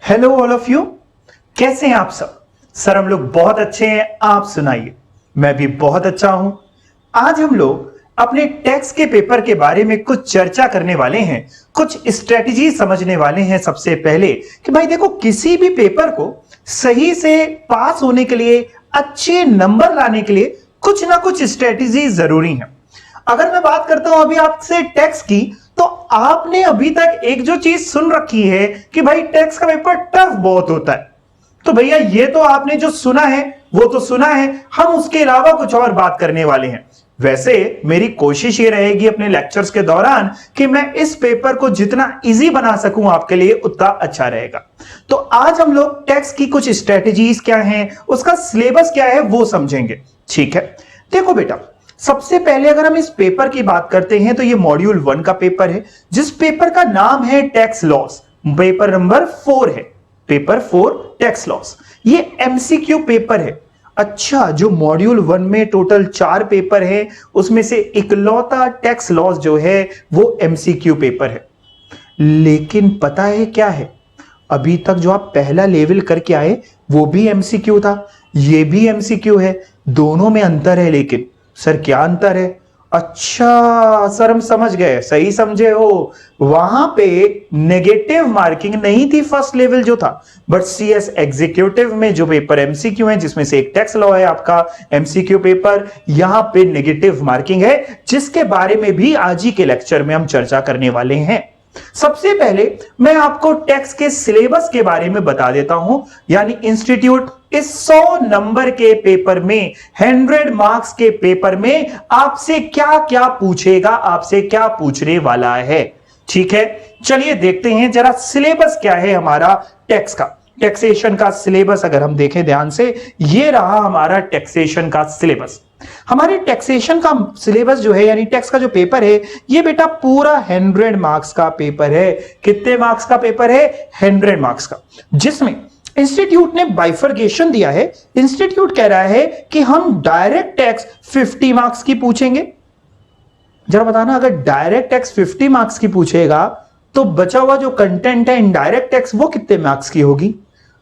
Hello all of you, कैसे हैं आप सब। सर हम लोग बहुत अच्छे हैं, आप सुनाइए। मैं भी बहुत अच्छा हूं। आज हम लोग अपने टैक्स के पेपर के बारे में कुछ चर्चा करने वाले हैं, कुछ स्ट्रेटजी समझने वाले हैं। सबसे पहले कि भाई देखो, किसी भी पेपर को सही से पास होने के लिए, अच्छे नंबर लाने के लिए कुछ ना कुछ स्ट्रेटजी जरूरी है। अगर मैं बात करता हूं अभी आपसे टैक्स की, तो आपने अभी तक एक जो चीज सुन रखी है कि भाई टैक्स का पेपर टफ बहुत होता है। तो भैया ये तो आपने जो सुना है वो तो सुना है, हम उसके अलावा कुछ और बात करने वाले हैं। वैसे मेरी कोशिश ये रहेगी अपने लेक्चर्स के दौरान कि मैं इस पेपर को जितना इजी बना सकूं आपके लिए उतना अच्छा रहेगा। तो आज हम लोग टैक्स की कुछ स्ट्रेटजीज क्या हैं, उसका सिलेबस क्या है वो समझेंगे। ठीक है, देखो बेटा, सबसे पहले अगर हम इस पेपर की बात करते हैं तो ये मॉड्यूल 1 का पेपर है, जिस पेपर का नाम है टैक्स लॉस। पेपर नंबर 4 है, पेपर 4 टैक्स लॉस। ये एमसीक्यू पेपर है। अच्छा, जो मॉड्यूल 1 में टोटल 4 पेपर है, उसमें से इकलौता टैक्स लॉस जो है वो एमसीक्यू पेपर है। लेकिन पता है क्या है, अभी तक जो आप पहला लेवल करके आए वो भी एमसीक्यू था, ये भी एमसीक्यू है। दोनों में अंतर है, लेकिन सर क्या अंतर है? अच्छा सर, हम समझ गए, सही समझे हो। वहां पे नेगेटिव मार्किंग नहीं थी फर्स्ट लेवल जो था, बट सीएस एग्जीक्यूटिव में जो पेपर एमसीक्यू है, जिसमें से एक टैक्स लॉ है आपका एमसीक्यू पेपर, यहां पे नेगेटिव मार्किंग है, जिसके बारे में भी आज ही के लेक्चर में हम चर्चा करने वाले हैं। सबसे पहले मैं आपको टैक्स के सिलेबस के बारे में बता देता हूं। यानी इंस्टीट्यूट इस 100 नंबर के पेपर में, 100 मार्क्स के पेपर में आपसे क्या क्या पूछेगा, आपसे क्या पूछने वाला है। ठीक है, चलिए देखते हैं जरा सिलेबस क्या है हमारा टैक्स का। टैक्सेशन का सिलेबस अगर हम देखें ध्यान से, ये रहा हमारा टैक्सेशन का सिलेबस। हमारे टैक्सेशन का सिलेबस जो है, यानी टैक्स का जो पेपर है, ये बेटा पूरा 100 मार्क्स का पेपर है। कितने मार्क्स का पेपर है? 100 मार्क्स का, जिसमें इंस्टीट्यूट ने बाइफर्केशन दिया है। इंस्टीट्यूट कह रहा है कि हम डायरेक्ट टैक्स 50 मार्क्स की पूछेंगे। जरा बताना, अगर डायरेक्ट टैक्स 50 मार्क्स की पूछेगा तो बचा हुआ जो कंटेंट है इनडायरेक्ट टैक्स, वो कितने मार्क्स की होगी?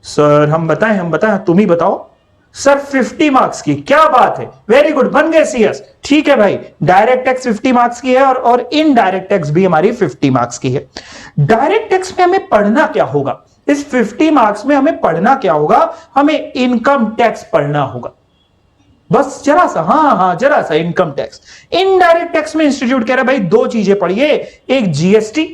सर हम बताएं, तुम ही बताओ। सर 50 मार्क्स की, क्या बात है, वेरी गुड, बन गए सीएस। ठीक है भाई, डायरेक्ट टैक्स 50 मार्क्स की है और इनडायरेक्ट टैक्स भी हमारी 50 मार्क्स की है। डायरेक्ट टैक्स में हमें पढ़ना क्या होगा? इस 50 मार्क्स में हमें पढ़ना क्या होगा? हमें इनकम टैक्स पढ़ना होगा, बस जरा सा। हाँ, जरा सा इनकम टैक्स। इनडायरेक्ट टैक्स में इंस्टीट्यूट कह रहा है भाई दो चीजें पढ़िए, एक जीएसटी।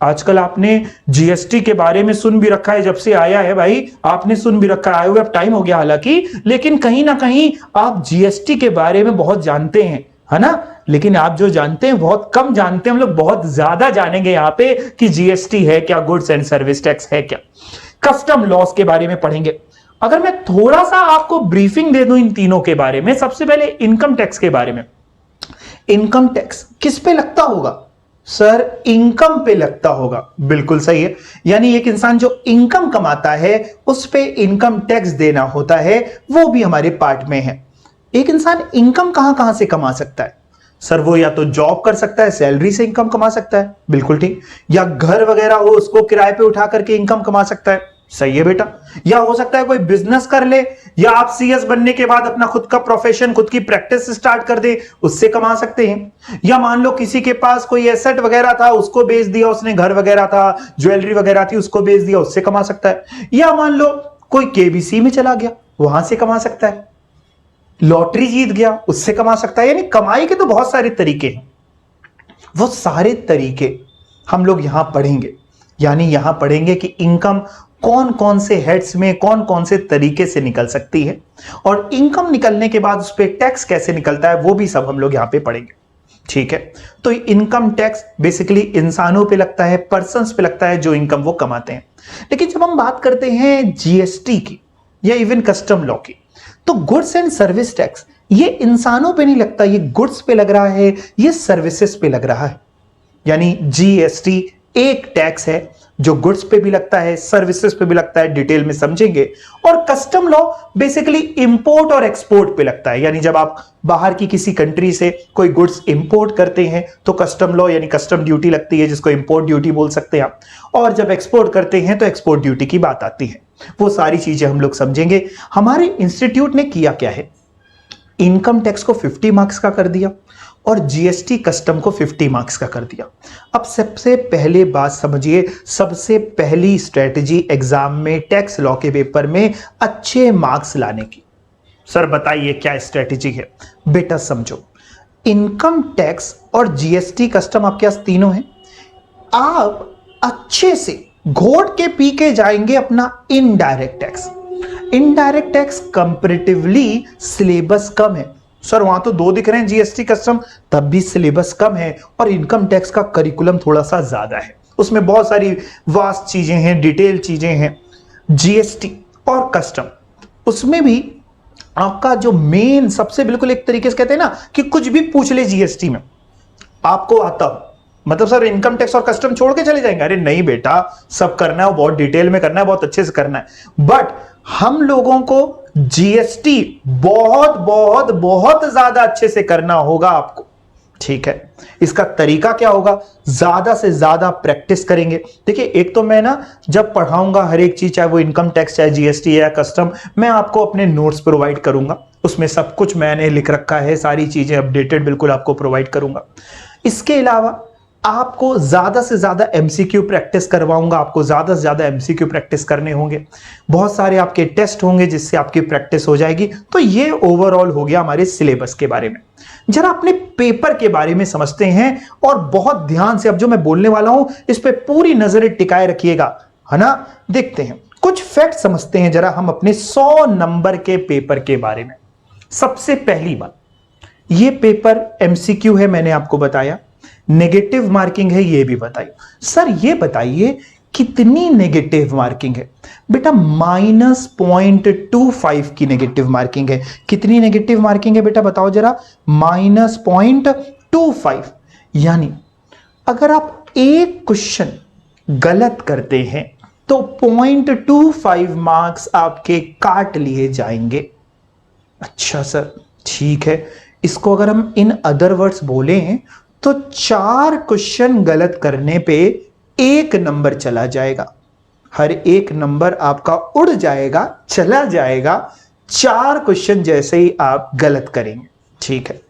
आजकल आपने जीएसटी के बारे में सुन भी रखा है, जब से आया है भाई आपने सुन भी रखा है, आए हुए अब टाइम हो गया हालांकि, लेकिन कहीं ना कहीं आप जीएसटी के बारे में बहुत जानते हैं, है ना। लेकिन आप जो जानते हैं बहुत कम जानते हैं, हम लोग बहुत ज्यादा जानेंगे यहां पे कि जीएसटी है क्या, गुड्स एंड सर्विस टैक्स है क्या। कस्टम लॉस के बारे में पढ़ेंगे। अगर मैं थोड़ा सा आपको ब्रीफिंग दे दूं इन तीनों के बारे में, सबसे पहले इनकम टैक्स के बारे में। इनकम टैक्स किस पे लगता होगा? सर इनकम पे लगता होगा, बिल्कुल सही है। यानी एक इंसान जो इनकम कमाता है उस पे इनकम टैक्स देना होता है, वो भी हमारे पार्ट में है। एक इंसान इनकम कहां कहां से कमा सकता है? सर वो या तो जॉब कर सकता है, सैलरी से इनकम कमा सकता है, बिल्कुल ठीक। या घर वगैरह हो उसको किराए पे उठा करके इनकम कमा सकता है, सही है बेटा। या हो सकता है कोई बिजनेस कर ले, या आप सीएस बनने के बाद अपना खुद का प्रोफेशन, खुद की प्रैक्टिस स्टार्ट कर दे, उससे कमा सकते हैं। या मान लो किसी के पास कोई एसेट वगैरह था, उसको बेच दिया उसने, घर वगैरह था, ज्वेलरी वगैरह थी, उसको बेच दिया, उससे कमा सकता है। या मान लो कोई केबीसी में चला गया, वहां से कमा सकता है। लॉटरी जीत गया, उससे कमा सकता है। यानी कमाई के तो बहुत सारे तरीके हैं, वो सारे तरीके हम लोग यहां पढ़ेंगे। यानी यहां पढ़ेंगे कि इनकम कौन कौन से हेड्स में, कौन कौन से तरीके से निकल सकती है, और इनकम निकलने के बाद उस पर टैक्स कैसे निकलता है, वो भी सब हम लोग यहां पे पढ़ेंगे। ठीक है, तो इनकम टैक्स बेसिकली इंसानों पे लगता है, पर्संस पे लगता है जो इनकम वो कमाते हैं। लेकिन जब हम बात करते हैं जीएसटी की या इवन कस्टम लॉ की, तो गुड्स एंड सर्विस टैक्स ये इंसानों पे नहीं लगता, ये गुड्स पे लग रहा है, ये सर्विसेज पे लग रहा है। यानी जीएसटी एक टैक्स है जो गुड्स पे भी लगता है, सर्विसेज पे भी लगता है, डिटेल में समझेंगे। और कस्टम लॉ बेसिकली इंपोर्ट और एक्सपोर्ट पे लगता है, यानी जब आप बाहर की किसी कंट्री से कोई गुड्स इंपोर्ट करते हैं तो कस्टम लॉ यानी कस्टम ड्यूटी लगती है, जिसको इंपोर्ट ड्यूटी बोल सकते हैं आप। और जब एक्सपोर्ट करते हैं तो एक्सपोर्ट ड्यूटी की बात आती है। वो सारी चीजें हम लोग समझेंगे। हमारे इंस्टीट्यूट ने किया क्या है, इनकम टैक्स को 50 मार्क्स का कर दिया और जीएसटी कस्टम को 50 मार्क्स का कर दिया। अब सबसे पहले बात समझिए, सबसे पहली स्ट्रेटजी एग्जाम में टैक्स लॉ के पेपर में अच्छे मार्क्स लाने की। सर बताइए क्या स्ट्रेटजी है? बेटा समझो, इनकम टैक्स और जीएसटी कस्टम आपके पास तीनों हैं। आप अच्छे से घोट के पी के जाएंगे अपना indirect tax. Indirect tax comparatively syllabus कम है। सर वहां तो 2 दिख रहे हैं, जीएसटी कस्टम, तब भी सिलेबस कम है। और इनकम टैक्स का करिकुलम थोड़ा सा ज्यादा है, उसमें बहुत सारी वास्ट चीजें हैं, डिटेल चीजें हैं। जीएसटी और कस्टम, उसमें भी आपका जो मेन सबसे बिल्कुल एक तरीके से कहते हैं ना कि कुछ भी पूछ ले जीएसटी में आपको आता हो, मतलब सर इनकम टैक्स और कस्टम छोड़ के चले जाएंगे? अरे नहीं बेटा, सब करना है, बहुत डिटेल में करना है, बहुत अच्छे से करना है। बट हम लोगों को जीएसटी बहुत बहुत बहुत ज्यादा अच्छे से करना होगा आपको, ठीक है? इसका तरीका क्या होगा, ज्यादा से ज्यादा प्रैक्टिस करेंगे। देखिए एक तो मैं ना जब पढ़ाऊंगा हर एक चीज, चाहे वो इनकम टैक्स, चाहे जीएसटी या कस्टम, मैं आपको अपने नोट्स प्रोवाइड करूंगा, उसमें सब कुछ मैंने लिख रखा है, सारी चीजें अपडेटेड बिल्कुल आपको प्रोवाइड करूंगा। इसके अलावा आपको ज्यादा से ज्यादा एमसीक्यू प्रैक्टिस करवाऊंगा, आपको ज्यादा से ज्यादा एमसीक्यू प्रैक्टिस करने होंगे, बहुत सारे आपके टेस्ट होंगे जिससे आपकी प्रैक्टिस हो जाएगी। तो ये ओवरऑल हो गया हमारे सिलेबस के बारे में। जरा अपने पेपर के बारे में समझते हैं और बहुत ध्यान से अब जो मैं बोलने वाला हूं इस पे पूरी नजरें टिकाए रखिएगा, है ना? देखते हैं कुछ फैक्ट समझते हैं जरा हम अपने 100 नंबर के पेपर के बारे में। सबसे पहली बात, ये पेपर एमसीक्यू है, मैंने आपको बताया, नेगेटिव मार्किंग है ये भी बताइए। सर ये बताइए कितनी नेगेटिव मार्किंग है? बेटा -0.25 की नेगेटिव मार्किंग है। कितनी नेगेटिव मार्किंग है बेटा बताओ जरा? -0.25। यानी अगर आप एक क्वेश्चन गलत करते हैं तो 0.25 मार्क्स आपके काट लिए जाएंगे। अच्छा सर ठीक है, इसको अगर हम इन अदर वर्ड्स बोले हैं तो 4 क्वेश्चन गलत करने पे 1 नंबर चला जाएगा। हर एक नंबर आपका उड़ जाएगा, चला जाएगा 4 क्वेश्चन जैसे ही आप गलत करेंगे, ठीक है?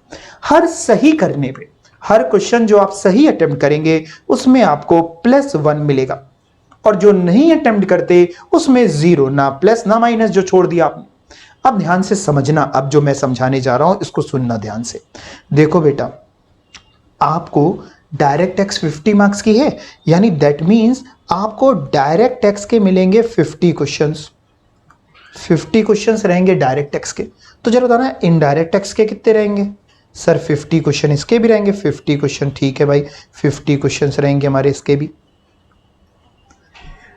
हर सही करने पे, हर क्वेश्चन जो आप सही अटेम्प्ट करेंगे उसमें आपको +1 मिलेगा, और जो नहीं अटेम्प्ट करते उसमें 0, ना प्लस ना माइनस, जो छोड़ दिया आपने। अब ध्यान से समझना, अब जो मैं समझाने जा रहा हूं इसको सुनना ध्यान से। देखो बेटा, आपको डायरेक्ट टैक्स 50 मार्क्स की है, यानी दैट मींस आपको डायरेक्ट टैक्स के मिलेंगे 50 क्वेश्चंस। 50 क्वेश्चंस रहेंगे डायरेक्ट टैक्स के। तो जरा बताना इनडायरेक्ट टैक्स के कितने रहेंगे? सर 50 क्वेश्चन इसके भी रहेंगे। 50 क्वेश्चन, ठीक है भाई, 50 क्वेश्चंस रहेंगे हमारे इसके भी।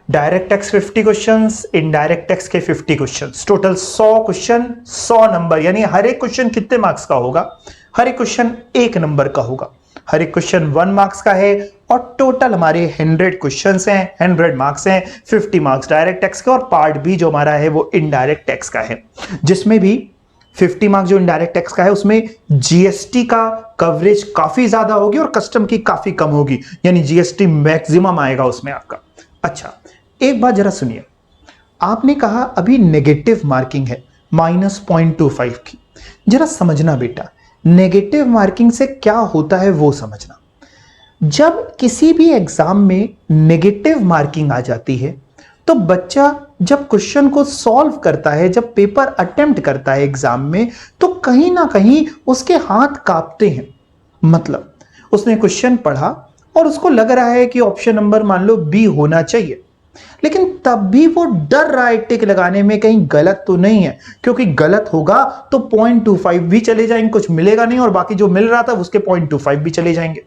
Direct tax 50 questions, indirect tax के 50 क्वेश्चंस, टोटल 100 क्वेश्चन, 100 नंबर। यानी हर एक क्वेश्चन कितने मार्क्स का होगा? हर एक क्वेश्चन 1 नंबर का होगा। हर एक क्वेश्चन 1 मार्क्स का है, और टोटल हमारे 100 क्वेश्चंस हैं, 100 मार्क्स हैं। 50 मार्क्स डायरेक्ट टैक्स के, और पार्ट बी जो हमारा है वो इनडायरेक्ट टैक्स का है, जिसमें भी 50 मार्क्स जो इनडायरेक्ट टैक्स का है उसमें जीएसटी का कवरेज काफी ज्यादा होगी और कस्टम की काफी कम होगी, यानी जीएसटी मैक्सिमम आएगा उसमें आपका। अच्छा एक बात जरा सुनिए, आपने कहा अभी नेगेटिव मार्किंग है -0.25 की। जरा समझना बेटा, नेगेटिव मार्किंग से क्या होता है वो समझना। जब किसी भी एग्जाम में नेगेटिव मार्किंग आ जाती है तो बच्चा जब क्वेश्चन को सॉल्व करता है, जब पेपर अटेम्प्ट करता है एग्जाम में, तो कहीं ना कहीं उसके हाथ कांपते हैं। मतलब उसने क्वेश्चन पढ़ा और उसको लग रहा है कि ऑप्शन नंबर मान लो बी होना चाहिए, लेकिन तब भी वो डर रहा है टिक लगाने में, कहीं गलत तो नहीं है, क्योंकि गलत होगा तो 0.25 भी चले जाएंगे, कुछ मिलेगा नहीं, और बाकी जो मिल रहा था उसके 0.25 भी चले जाएंगे।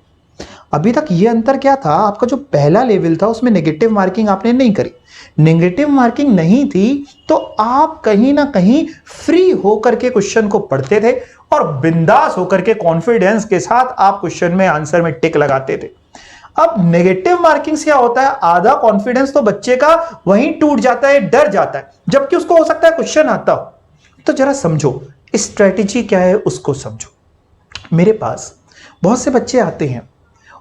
अभी तक ये अंतर क्या था, आपका जो पहला लेवल था उसमें नेगेटिव मार्किंग आपने नहीं करी। नेगेटिव मार्किंग नहीं थी तो आप कहीं ना कहीं फ्री होकर के क्वेश्चन को पढ़ते थे और बिंदास होकर के कॉन्फिडेंस के साथ आप क्वेश्चन में आंसर में टिक लगाते थे। अब नेगेटिव मार्किंग से क्या होता है, आधा कॉन्फिडेंस तो बच्चे का वहीं टूट जाता है, डर जाता है, जबकि उसको हो सकता है क्वेश्चन आता हो। तो जरा समझो स्ट्रेटेजी क्या है, उसको समझो। मेरे पास बहुत से बच्चे आते हैं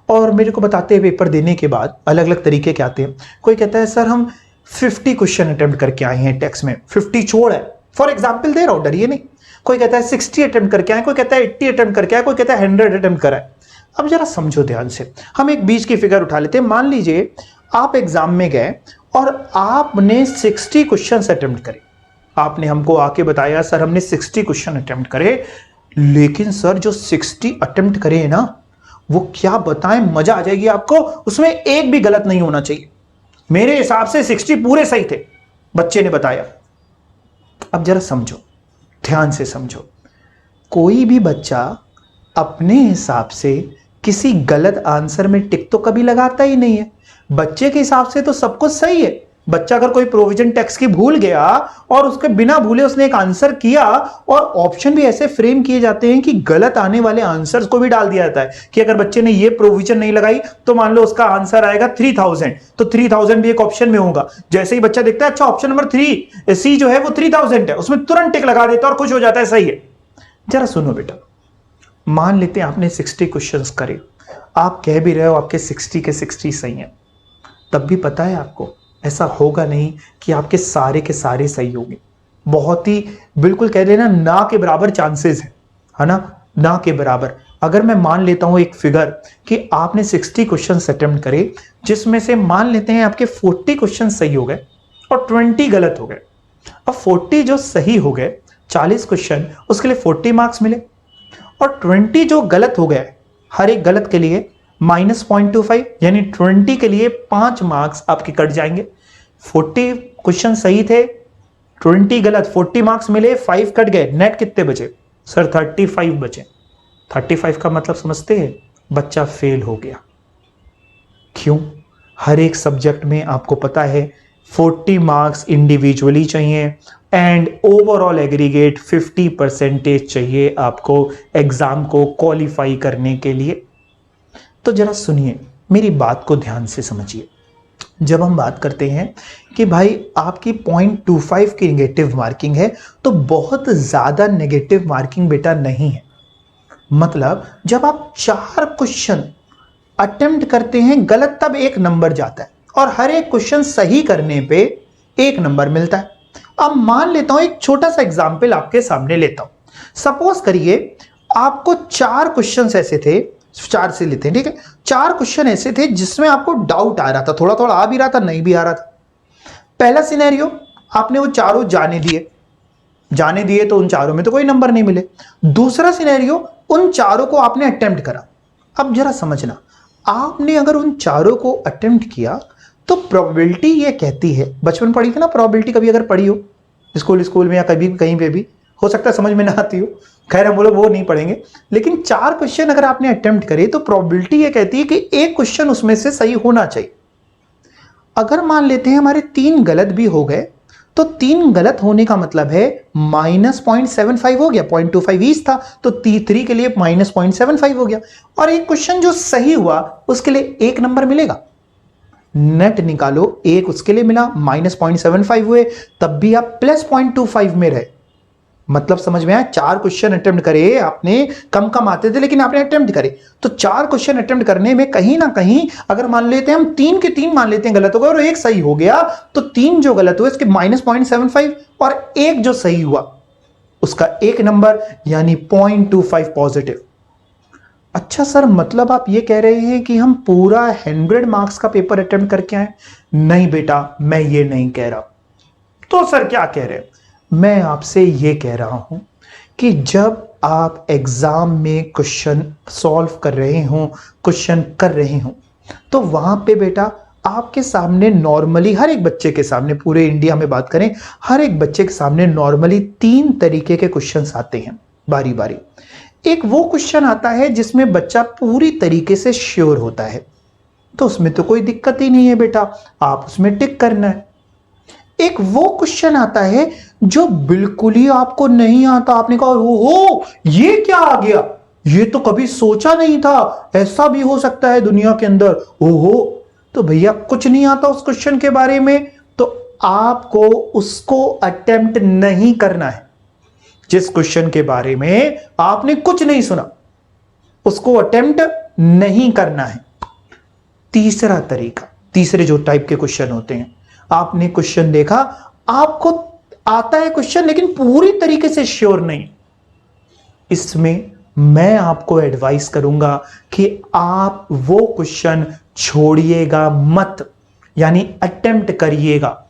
और मेरे को बताते हैं पेपर देने के बाद अलग अलग तरीके के आते हैं। कोई कहता है सर हम 50 क्वेश्चन अटेम्प्ट करके आए हैं टेक्स्ट में, 50 छोड़ है, फॉर एग्जाम्पल दे रहा हूं, डरिए नहीं। कोई कहता है 60 अटेम्प्ट करके आए, कोई कहता है 80 अटेम्प्ट करके आए, कोई कहता है 100 अटेम्प्ट करा है। अब जरा समझो ध्यान से, हम एक बीच की फिगर उठा लेते हैं। मान लीजिए आप एग्जाम में गए और आपने 60 क्वेश्चन अटेम्प्ट करे। आपने हमको आके बताया सर हमने 60 क्वेश्चन अटेम्प्ट करे, लेकिन सर जो 60 अटेम्प्ट करे हैं ना, वो क्या बताएं, मजा आ जाएगी आपको, उसमें एक भी गलत नहीं होना चाहिए। मेरे हिसाब से 60 पूरे सही थे, बच्चे ने बताया। अब जरा समझो, ध्यान से समझो, कोई भी बच्चा अपने हिसाब से किसी गलत आंसर में टिक तो कभी लगाता ही नहीं है। बच्चे के हिसाब से तो सब कुछ सही है। बच्चा अगर कोई प्रोविजन टेक्स्ट की भूल गया और उसके बिना भूले उसने एक आंसर किया, और ऑप्शन भी ऐसे फ्रेम किए जाते हैं कि गलत आने वाले आंसर्स को भी डाल दिया जाता है कि अगर बच्चे ने ये प्रोविजन नहीं लगाई तो मान लो उसका आंसर आएगा 3000, तो 3000 भी एक ऑप्शन में होगा। जैसे ही बच्चा देखता है अच्छा ऑप्शन नंबर 3 सी जो है वो 3000 है, उसमें तुरंत टिक लगा देता है और खुश हो जाता है, सही है। जरा सुनो बेटा, मान लेते हैं आपने 60 क्वेश्चंस करे, आप कह भी रहे हो आपके 60 के 60 सही हैं, तब भी पता है आपको ऐसा होगा नहीं कि आपके सारे के सारे सही होंगे। बहुत ही बिल्कुल कह देना ना के बराबर चांसेस है ना, ना के बराबर। अगर मैं मान लेता हूं एक फिगर कि आपने 60 क्वेश्चन अटेम्प्ट करे, जिसमें से मान लेते हैं आपके 40 क्वेश्चन सही हो गए और 20 गलत हो गए। अब 40 जो सही हो गए, 40 क्वेश्चन, उसके लिए 40 मार्क्स मिले, और 20 जो गलत हो गए, हर एक गलत के लिए -0.25, यानी 20 के लिए 5 मार्क्स आपके कट जाएंगे। 40 क्वेश्चन सही थे, 20 गलत, 40 मार्क्स मिले, 5 कट गए, नेट कितने बचे सर? 35 बचे। 35 का मतलब समझते हैं, बच्चा फेल हो गया। क्यों? हर एक सब्जेक्ट में आपको पता है 40 मार्क्स इंडिविजुअली चाहिए एंड ओवरऑल एग्रीगेट 50% चाहिए आपको एग्जाम को क्वालिफाई करने के लिए। तो जरा सुनिए, मेरी बात को ध्यान से समझिए। जब हम बात करते हैं कि भाई आपकी 0.25 की नेगेटिव मार्किंग है, तो बहुत ज्यादा नेगेटिव मार्किंग बेटा नहीं है। मतलब जब आप 4 क्वेश्चन अटेम्प्ट करते हैं गलत, तब 1 नंबर जाता है, और हर एक क्वेश्चन सही करने पे 1 नंबर मिलता है। अब मान लेता हूं एक छोटा सा एग्जाम्पल आपके सामने लेता हूं। सपोज करिए आपको 4 क्वेश्चन ऐसे थे, 4 से लेते हैं, ठीक है। 4 क्वेश्चन ऐसे थे जिसमें आपको डाउट आ रहा था, थोड़ा थोड़ा आ भी रहा था, नहीं भी आ रहा था। पहला सिनेरियो, आपने वो चारों जाने दिए तो उन चारों में तो कोई नंबर नहीं मिले। दूसरा सिनेरियो, उन चारों को आपने अटेम्प्ट करा। अब जरा समझना, आपने अगर उन चारों को अटेम्प्ट किया तो प्रोबेबिलिटी ये कहती है, बचपन पढ़ी थी ना प्रोबेबिलिटी, कभी अगर पढ़ी हो स्कूल में या कभी कहीं पे भी, हो सकता है समझ में ना आती हो, खैर हम लोग वो नहीं पढ़ेंगे। लेकिन 4 क्वेश्चन अगर आपने अटेम्प्ट करे तो प्रोबेबिलिटी ये कहती है कि एक क्वेश्चन उसमें से सही होना चाहिए। अगर मान लेते हैं हमारे 3 गलत भी हो गए, तो 3 गलत होने का मतलब है -0.75 हो गया, 0.25 ईच था तो 3 के लिए -0.75 हो गया, और एक क्वेश्चन जो सही हुआ उसके लिए 1 नंबर मिलेगा। नेट निकालो, 1 उसके लिए मिला, -0.75 हुए, तब भी आप +0.25 में रहे। मतलब समझ में आया? 4 क्वेश्चन अटेम्प्ट करे आपने, कम आते थे लेकिन आपने अटेम्प्ट करे, तो 4 क्वेश्चन अटेम्प्ट करने में कहीं ना कहीं अगर मान लेते हैं हम 3 के 3 मान लेते हैं गलत हो गए और 1 सही हो गया, तो 3 जो गलत हुए इसके -0.75 और 1 जो सही हुआ उसका 1 नंबर, यानी 0.25 पॉजिटिव। अच्छा सर, मतलब आप ये कह रहे हैं कि हम पूरा 100 मार्क्स का पेपर अटेम्प्ट करके आए? नहीं बेटा, मैं ये नहीं कह रहा। तो सर क्या कह रहे हैं? मैं आपसे ये कह रहा हूं कि जब आप एग्जाम में क्वेश्चन सॉल्व कर रहे हो, क्वेश्चन कर रहे हो, तो वहां पे बेटा आपके सामने नॉर्मली, हर एक बच्चे के सामने, पूरे इंडिया में बात करें, हर एक बच्चे के सामने नॉर्मली 3 तरीके के क्वेश्चंस आते हैं बारी बारी। एक वो क्वेश्चन आता है जिसमें बच्चा पूरी तरीके से श्योर होता है, तो उसमें तो कोई दिक्कत ही नहीं है बेटा, आप उसमें टिक करना है। एक वो क्वेश्चन आता है जो बिल्कुल ही आपको नहीं आता, आपने कहा हो ये क्या आ गया, ये तो कभी सोचा नहीं था, ऐसा भी हो सकता है दुनिया के अंदर। ओहो, तो भैया कुछ नहीं आता उस क्वेश्चन के बारे में, तो आपको उसको अटेम्प्ट नहीं करना है। जिस क्वेश्चन के बारे में आपने कुछ नहीं सुना, उसको अटेम्प्ट नहीं करना है। तीसरा तरीका, तीसरे जो टाइप के क्वेश्चन होते हैं, आपने क्वेश्चन देखा, आपको आता है क्वेश्चन लेकिन पूरी तरीके से श्योर नहीं, इसमें मैं आपको एडवाइस करूंगा कि आप वो क्वेश्चन छोड़िएगा मत, यानी अटेम्प्ट करिएगा।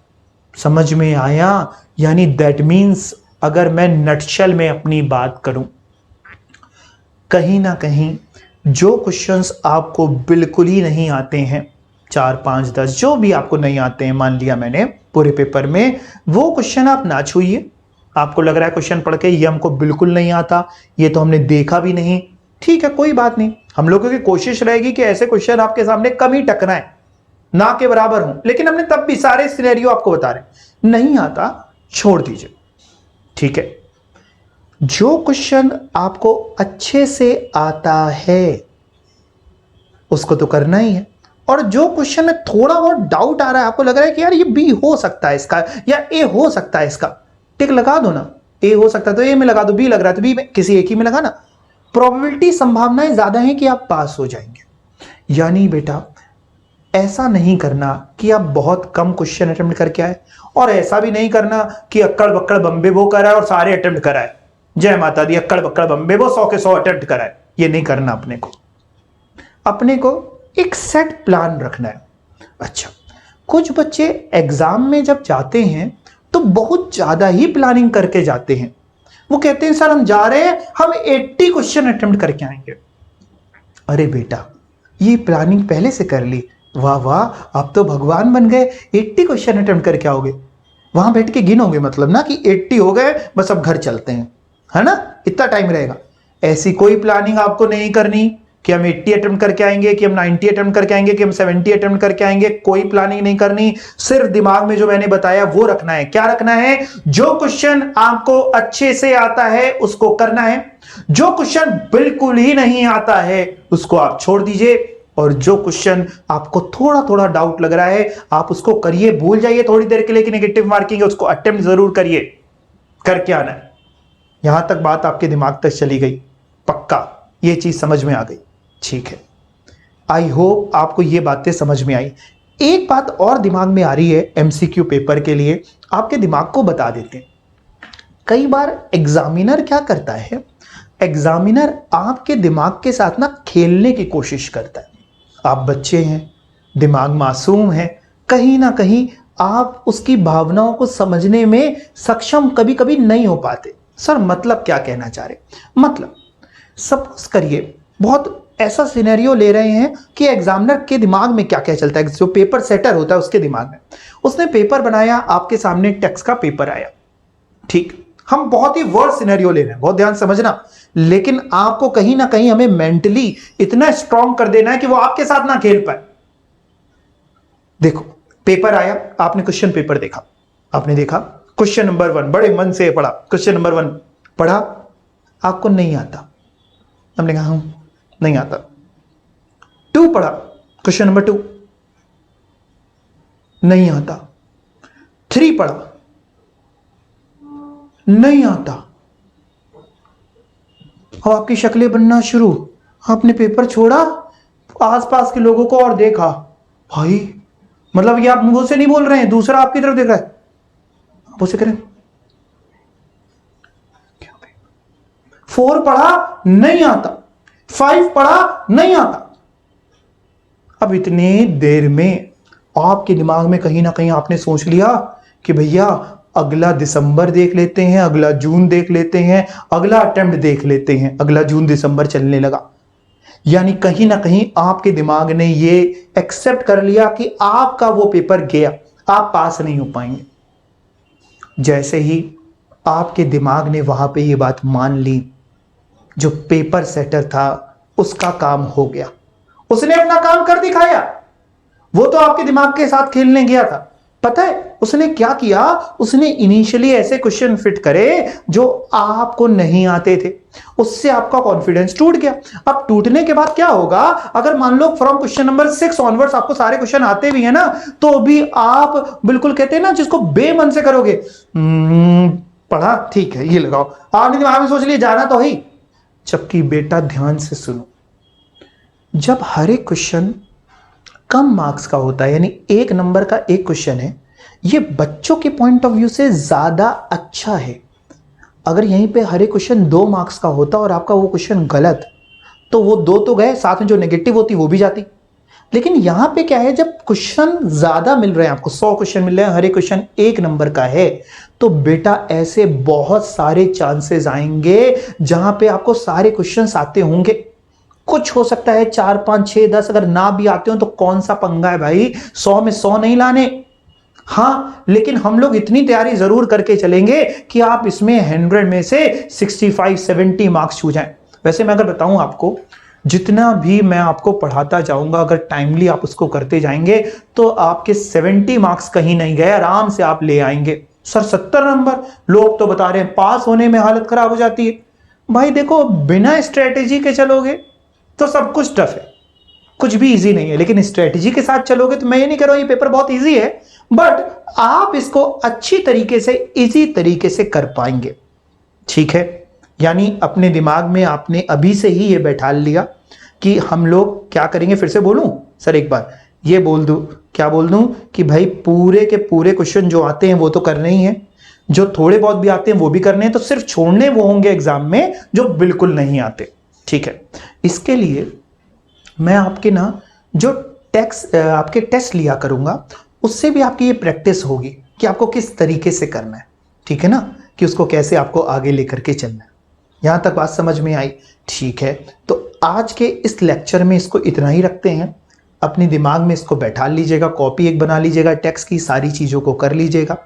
समझ में आया? यानी दैट मीन्स अगर मैं नटशेल में अपनी बात करूं, कहीं ना कहीं जो क्वेश्चंस आपको बिल्कुल ही नहीं आते हैं, 4, 5, 10 जो भी आपको नहीं आते हैं, मान लिया मैंने पूरे पेपर में, वो क्वेश्चन आप ना छूइए। आपको लग रहा है क्वेश्चन पढ़ के ये हमको बिल्कुल नहीं आता, ये तो हमने देखा भी नहीं, ठीक है, कोई बात नहीं। हम लोगों की कोशिश रहेगी कि ऐसे क्वेश्चन आपके सामने कम ही टकराएं, ना के बराबर हों, लेकिन हमने तब भी सारे सिनेरियो आपको बता रहे हैं। नहीं आता, छोड़ दीजिए, ठीक है। जो क्वेश्चन आपको अच्छे से आता है उसको तो करना ही है, और जो क्वेश्चन में थोड़ा बहुत डाउट आ रहा है, आपको लग रहा है कि यार ये बी हो सकता है इसका, या ए हो सकता है इसका, टिक लगा दो ना। ए हो सकता है तो ए में लगा दो, बी लग रहा है तो बी में, किसी एक ही में लगाना। प्रोबेबिलिटी, संभावनाएं ज्यादा है कि आप पास हो जाएंगे। यानी बेटा ऐसा नहीं करना कि आप बहुत कम क्वेश्चन अटेम्प्ट करके आए, और ऐसा भी नहीं करना कि अक्कड़ बक्कड़ बम्बे वो कराए और सारे अटेम्प्ट कराए। जय माता दी, अक्कड़ बक्कड़ बम्बे वो 100 के 100 अटेम्प्ट कराए, ये नहीं करना। अपने को एक सेट प्लान रखना है। अच्छा, कुछ बच्चे एग्जाम में जब जाते हैं तो बहुत ज्यादा ही प्लानिंग करके जाते हैं। वो कहते हैं सर हम जा रहे हैं, हम 80 क्वेश्चन अटेम्प्ट करके आएंगे। अरे बेटा, ये प्लानिंग पहले से कर ली, वाह वाह, आप तो भगवान बन गए, 80 क्वेश्चन अटेम्प्ट करके आओगे। वहां बैठ के गिनोगे मतलब ना कि 80 हो गए, बस अब घर चलते हैं, है ना, इतना टाइम रहेगा। ऐसी कोई प्लानिंग आपको नहीं करनी कि हम 80 अटेम्प्ट करके आएंगे, कि हम 90 अटेम्प्ट करके आएंगे, कि हम 70 अटेम्प्ट करके आएंगे। कोई प्लानिंग नहीं करनी, सिर्फ दिमाग में जो मैंने बताया वो रखना है। क्या रखना है? जो क्वेश्चन आपको अच्छे से आता है उसको करना है, जो क्वेश्चन बिल्कुल ही नहीं आता है उसको आप छोड़ दीजिए, और जो क्वेश्चन आपको थोड़ा थोड़ा डाउट लग रहा है आप उसको करिए, भूल जाइए थोड़ी देर के लिए कि नेगेटिव मार्किंग है, उसको अटेम्प्ट जरूर करिए, करके आना है। यहां तक बात आपके दिमाग तक चली गई? पक्का ये चीज समझ में आ गई? ठीक है, आई होप आपको ये बातें समझ में आई। एक बात और दिमाग में आ रही है एमसीक्यू पेपर के लिए, आपके दिमाग को बता देते हैं। कई बार एग्जामिनर क्या करता है, एग्जामिनर आपके दिमाग के साथ ना खेलने की कोशिश करता है। आप बच्चे हैं, दिमाग मासूम है, कहीं ना कहीं आप उसकी भावनाओं को समझने में सक्षम कभी कभी नहीं हो पाते। सर मतलब क्या कहना चाह रहे? मतलब सपोज करिए बहुत ऐसा सिनेरियो ले रहे हैं कि एग्जामिनर के दिमाग में क्या क्या चलता है, जो पेपर सेटर होता है उसके दिमाग में। उसने पेपर बनाया, आपके सामने टेक्स्ट का पेपर आया, ठीक, हम बहुत ही वर्स्ट सिनेरियो ले रहे हैं, बहुत ध्यान समझना, लेकिन आपको कहीं ना कहीं हमें मेंटली इतना स्ट्रांग कर देना है कि वो आपके साथ ना खेल पाए। देखो पेपर आया, आपने क्वेश्चन पेपर देखा, आपने देखा क्वेश्चन नंबर 1, बड़े मन से पढ़ा, क्वेश्चन नंबर 1 पढ़ा, आपको नहीं आता, हमने कहा नहीं आता। 2 पढ़ा, क्वेश्चन नंबर 2 नहीं आता। 3 पढ़ा, नहीं आता। और आपकी शक्लें बनना शुरू, आपने पेपर छोड़ा, आसपास के लोगों को और देखा, भाई मतलब ये आप मुंह से नहीं बोल रहे हैं, दूसरा आपकी तरफ देख रहा है, आप उसे करें। 4 पढ़ा, नहीं आता। 5 पढ़ा, नहीं आता। अब इतनी देर में आपके दिमाग में कहीं ना कहीं आपने सोच लिया कि भैया अगला दिसंबर देख लेते हैं, अगला जून देख लेते हैं, अगला अटेम्प्ट देख लेते हैं। अगला जून दिसंबर चलने लगा, यानी कहीं ना कहीं आपके दिमाग ने ये एक्सेप्ट कर लिया कि आपका वो पेपर गया, आप पास नहीं हो पाएंगे। जैसे ही आपके दिमाग ने वहां पे ये बात मान ली, जो पेपर सेटर था उसका काम हो गया, उसने अपना काम कर दिखाया। वो तो आपके दिमाग के साथ खेलने गया था, पता है उसने क्या किया, उसने इनिशियली ऐसे क्वेश्चन फिट करे जो आपको नहीं आते थे, उससे आपका कॉन्फिडेंस टूट गया। अब टूटने के बाद क्या होगा, अगर मान लो फ्रॉम क्वेश्चन नंबर 6 ऑनवर्ड्स आपको सारे क्वेश्चन आते भी है ना, तो भी आप बिल्कुल कहते हैं ना जिसको बेमन से करोगे, पढ़ा ठीक है ये लगाओ, आपने दिमाग में सोच लिया जाना तो ही। जबकि बेटा ध्यान से सुनो, जब हर एक क्वेश्चन कम मार्क्स का होता है, यानी 1 नंबर का एक क्वेश्चन है, ये बच्चों के पॉइंट ऑफ व्यू से ज्यादा अच्छा है। अगर यहीं पे हर एक क्वेश्चन 2 मार्क्स का होता और आपका वो क्वेश्चन गलत, तो वो 2 तो गए, साथ में जो नेगेटिव होती वो भी जाती। लेकिन यहां पे क्या है, जब क्वेश्चन ज्यादा मिल रहे हैं आपको, 100 क्वेश्चन मिल रहे हैं, हर एक क्वेश्चन 1 नंबर का है, तो बेटा ऐसे बहुत सारे चांसेस आएंगे जहां पे आपको सारे क्वेश्चंस आते होंगे। कुछ हो सकता है 4, 5, 6, 10 अगर ना भी आते हो तो कौन सा पंगा है भाई, 100 में 100 नहीं लाने। हाँ, लेकिन हम लोग इतनी तैयारी जरूर करके चलेंगे कि आप इसमें 100 में से 65, 70 मार्क्स छू जाएं। वैसे मैं अगर बताऊं आपको, जितना भी मैं आपको पढ़ाता जाऊंगा, अगर टाइमली आप उसको करते जाएंगे तो आपके 70 मार्क्स कहीं नहीं गए, आराम से आप ले आएंगे। सर 70 नंबर, लोग तो बता रहे हैं पास होने में हालत खराब हो जाती है। भाई देखो, बिना स्ट्रेटेजी के चलोगे तो सब कुछ टफ है, कुछ भी इजी नहीं है, लेकिन स्ट्रेटेजी के साथ चलोगे तो मैं ये नहीं कह रहा हूं ये पेपर बहुत इजी है, बट आप इसको अच्छी तरीके से, इजी तरीके से कर पाएंगे। ठीक है, यानी अपने दिमाग में आपने अभी से ही ये बैठा लिया कि हम लोग क्या करेंगे। फिर से बोलूं सर, एक बार ये बोल दूं, क्या बोल दूं कि भाई पूरे के पूरे क्वेश्चन जो आते हैं वो तो करने ही है, जो थोड़े बहुत भी आते हैं वो भी करने हैं, तो सिर्फ छोड़ने वो होंगे एग्जाम में जो बिल्कुल नहीं आते। ठीक है, इसके लिए मैं आपके ना जो आपके टेस्ट लिया करूंगा, उससे भी आपकी ये प्रैक्टिस होगी कि आपको किस तरीके से करना है। ठीक है ना, कि उसको कैसे आपको आगे लेकर के चलना है। यहां तक बात समझ में आई? ठीक है, तो आज के इस लेक्चर में इसको इतना ही रखते हैं। अपने दिमाग में इसको बैठा लीजिएगा, कॉपी एक बना लीजिएगा, टेक्स्ट की सारी चीजों को कर लीजिएगा,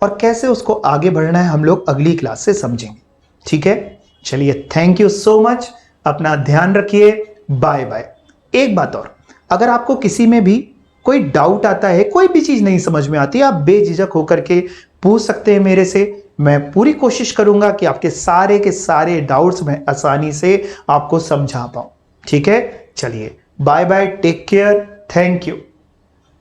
और कैसे उसको आगे बढ़ना है हम लोग अगली क्लास से समझेंगे। ठीक है, चलिए, थैंक यू सो मच, अपना ध्यान रखिए, बाय बाय। एक बात और, अगर आपको किसी में भी कोई डाउट आता है, कोई भी चीज नहीं समझ में आती, आप बेझिझक होकर के पूछ सकते हैं मेरे से। मैं पूरी कोशिश करूंगा कि आपके सारे के सारे डाउट्स मैं आसानी से आपको समझा पाऊं। ठीक है, चलिए, bye bye, take care, thank you.